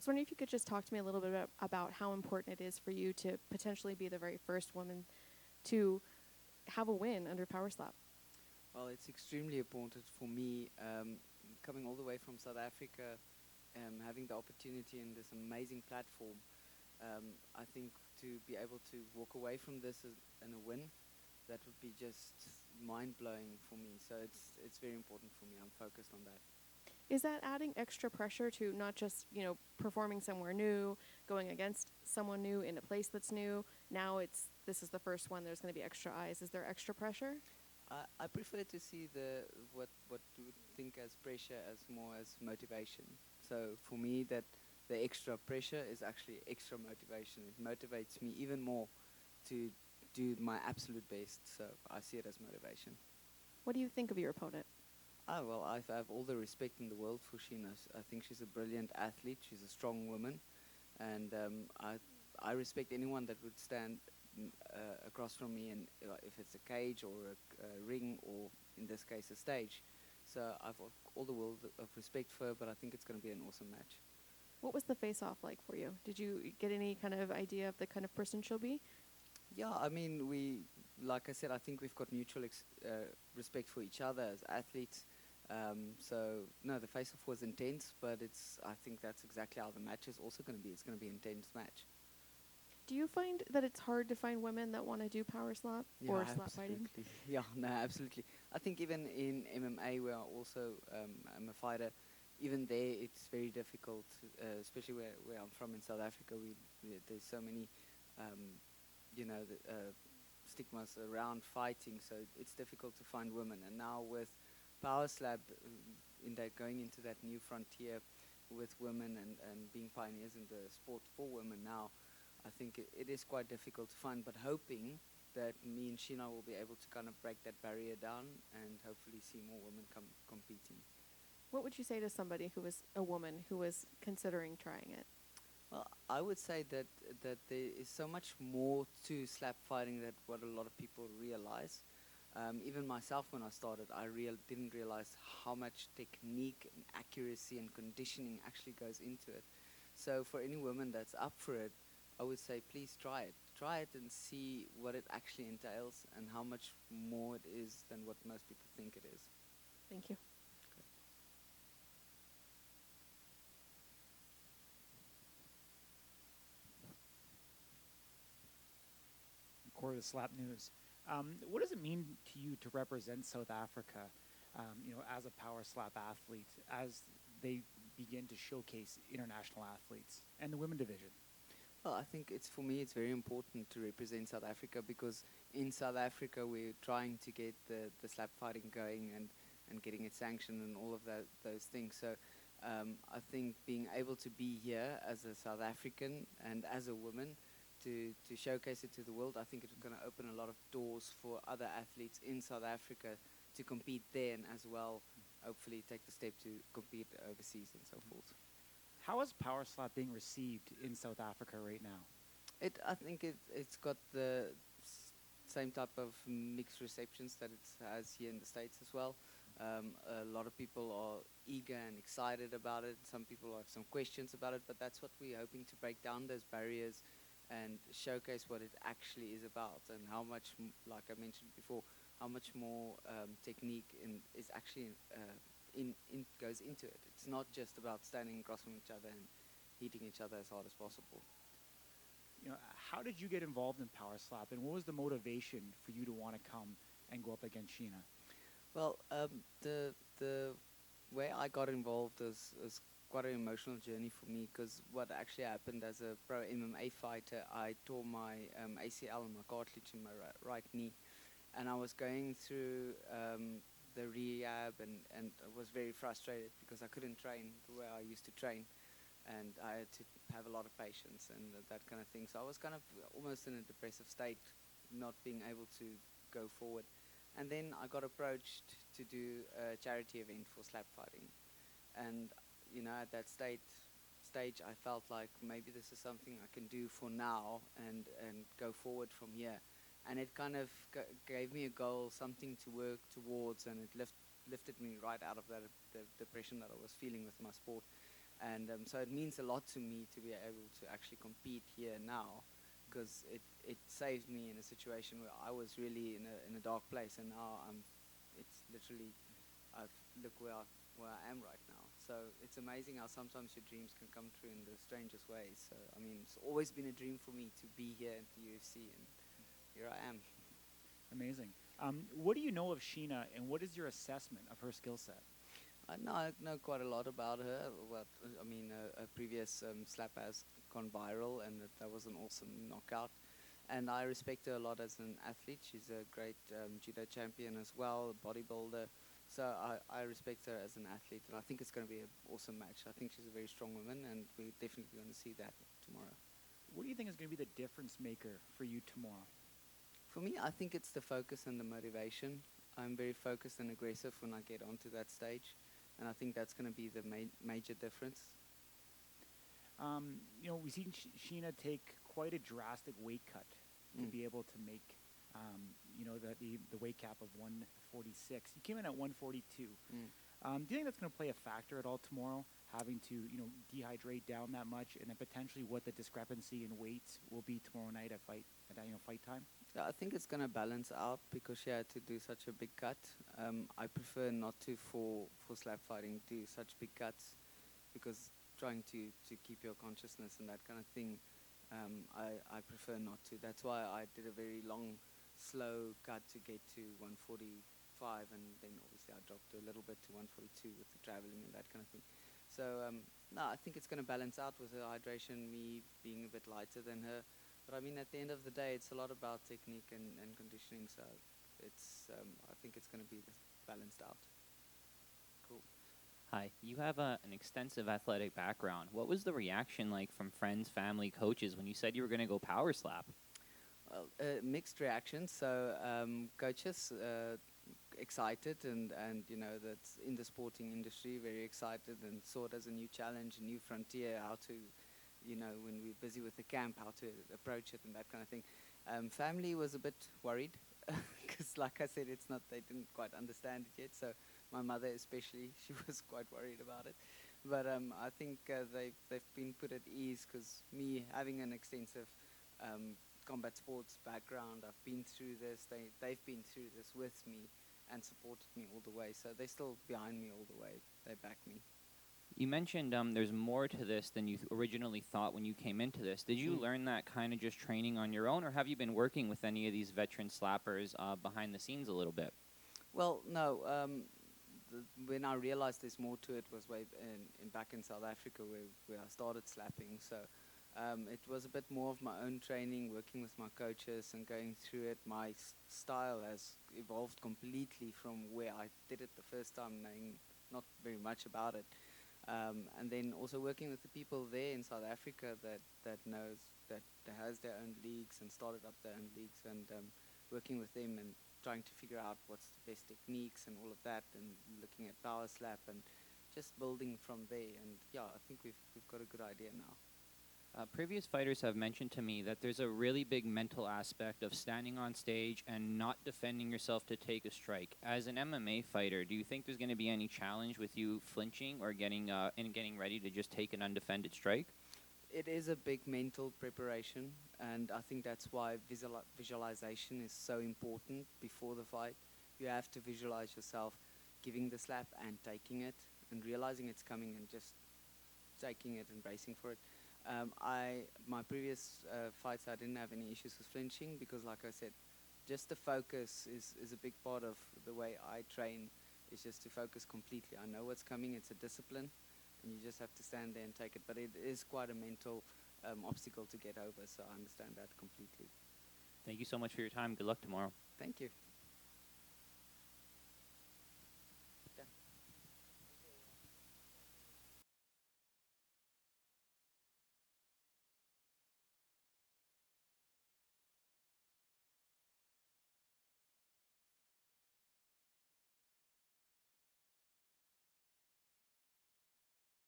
was wondering if you could just talk to me a little bit about how important it is for you to potentially be the very first woman to have a win under Power Slap. Well, it's extremely important for me, coming all the way from South Africa, having the opportunity in this amazing platform. I think to be able to walk away from this and a win, that would be just mind blowing for me. So it's very important for me. I'm focused on that. Is that adding extra pressure to not just, performing somewhere new, going against someone new in a place that's new? Now this is the first one, there's going to be extra eyes. Is there extra pressure? I prefer to see what you would think as pressure as more as motivation. So for me, that the extra pressure is actually extra motivation. It motivates me even more to do my absolute best. So I see it as motivation. What do you think of your opponent? Well, I have all the respect in the world for Sheena. I think she's a brilliant athlete. She's a strong woman, and I respect anyone that would stand across from me, and if it's a cage or a ring, or in this case a stage. So I've all the world of respect for her, but I think it's going to be an awesome match. What was the face-off like for you? Did you get any kind of idea of the kind of person she'll be? Yeah, I mean, like I said, I think we've got mutual respect for each other as athletes. So no, the face-off was intense, but I think that's exactly how the match is also going to be. It's going to be an intense match. Do you find that it's hard to find women that want to do power slap or slap fighting? Yeah, no, absolutely. I think even in MMA, where I'm a fighter, even there it's very difficult, especially where I'm from in South Africa. There's so many, stigmas around fighting, so it's difficult to find women. And now with Power Slap, going into that new frontier with women and being pioneers in the sport for women now, I think it is quite difficult to find, but hoping that me and Sheena will be able to kind of break that barrier down and hopefully see more women competing. What would you say to somebody who was a woman who was considering trying it? Well, I would say that there is so much more to slap fighting than what a lot of people realize. Even myself, when I started, didn't realize how much technique and accuracy and conditioning actually goes into it. So for any woman that's up for it, I would say please try it. Try it and see what it actually entails and how much more it is than what most people think it is. Thank you. Corey with Slap News. What does it mean to you to represent South Africa, as a power slap athlete, as they begin to showcase international athletes and the women division? Well, I think for me, it's very important to represent South Africa because in South Africa, we're trying to get the slap fighting going and getting it sanctioned and all of those things. So I think being able to be here as a South African and as a woman to showcase it to the world, I think it's going to open a lot of doors for other athletes in South Africa to compete there and as well, hopefully take the step to compete overseas and so forth. How is power slap being received in South Africa right now? I think it's got the same type of mixed receptions that it has here in the States as well. A lot of people are eager and excited about it. Some people have some questions about it, but that's what we're hoping to break down those barriers and showcase what it actually is about and how much, like I mentioned before, how much more technique is actually goes into it. It's not just about standing across from each other and hitting each other as hard as possible. How did you get involved in power slap, and what was the motivation for you to want to come and go up against Sheena? Well, the way I got involved was quite an emotional journey for me because what actually happened as a pro MMA fighter, I tore my ACL and my cartilage in my right knee, and I was going through the rehab and I was very frustrated because I couldn't train the way I used to train, and I had to have a lot of patience and that kind of thing. So I was kind of almost in a depressive state, not being able to go forward. And then I got approached to do a charity event for slap fighting. And, at that stage, I felt like maybe this is something I can do for now and go forward from here. And it kind of gave me a goal, something to work towards, and it lifted me right out of the depression that I was feeling with my sport. And so it means a lot to me to be able to actually compete here now, because it saved me in a situation where I was really in a dark place, and now it's literally, look where I am right now. So it's amazing how sometimes your dreams can come true in the strangest ways. So I mean, it's always been a dream for me to be here at the UFC, and here I am. Amazing. What do you know of Sheena, and what is your assessment of her skill set? I know quite a lot about her. Well, I mean, a previous slap has gone viral, and that was an awesome knockout. And I respect her a lot as an athlete. She's a great judo champion as well, a bodybuilder. So I respect her as an athlete, and I think it's going to be an awesome match. I think she's a very strong woman, and we're definitely going to see that tomorrow. What do you think is going to be the difference maker for you tomorrow? For me, I think it's the focus and the motivation. I'm very focused and aggressive when I get onto that stage, and I think that's going to be the major difference. We've seen Sheena take quite a drastic weight cut to be able to make, the weight cap of 146. You came in at 142. Do you think that's going to play a factor at all tomorrow, having to, dehydrate down that much, and then potentially what the discrepancy in weights will be tomorrow night at fight time? Yeah, I think it's going to balance out because she had to do such a big cut. I prefer not to, for slap fighting, do such big cuts, because trying to keep your consciousness and that kind of thing, I prefer not to. That's why I did a very long, slow cut to get to 145, and then obviously I dropped a little bit to 142 with the traveling and that kind of thing. So, no, I think it's going to balance out with her hydration, me being a bit lighter than her. But I mean, at the end of the day, it's a lot about technique and conditioning. So I think it's going to be balanced out. Cool. Hi, you have an extensive athletic background. What was the reaction like from friends, family, coaches when you said you were going to go power slap? Well, mixed reactions. So coaches excited, and that's in the sporting industry, very excited, and saw it as a new challenge, a new frontier, how to, when we're busy with the camp, how to approach it and that kind of thing. Family was a bit worried because, like I said, they didn't quite understand it yet. So my mother especially, she was quite worried about it. But I think they've been put at ease, because me having an extensive combat sports background, I've been through this. They've been through this with me and supported me all the way. So they're still behind me all the way. They back me. You mentioned there's more to this than you originally thought when you came into this. Did you learn that kind of just training on your own, or have you been working with any of these veteran slappers behind the scenes a little bit? Well, no. When I realized there's more to it was way back in South Africa, where I started slapping. So it was a bit more of my own training, working with my coaches and going through it. My style has evolved completely from where I did it the first time, knowing not very much about it. And then also working with the people there in South Africa that knows, that has their own leagues and started up their own leagues, and working with them and trying to figure out what's the best techniques and all of that, and looking at power slap and just building from there. And yeah, I think we've got a good idea now. Previous fighters have mentioned to me that there's a really big mental aspect of standing on stage and not defending yourself to take a strike. As an MMA fighter, do you think there's going to be any challenge with you flinching or getting ready to just take an undefended strike? It is a big mental preparation, and I think that's why visualization is so important before the fight. You have to visualize yourself giving the slap and taking it, and realizing it's coming and just taking it and bracing for it. My previous fights, I didn't have any issues with flinching, because, like I said, just the focus is a big part of the way I train, is just to focus completely. I know what's coming. It's a discipline, and you just have to stand there and take it. But it is quite a mental obstacle to get over, so I understand that completely. Thank you so much for your time. Good luck tomorrow. Thank you.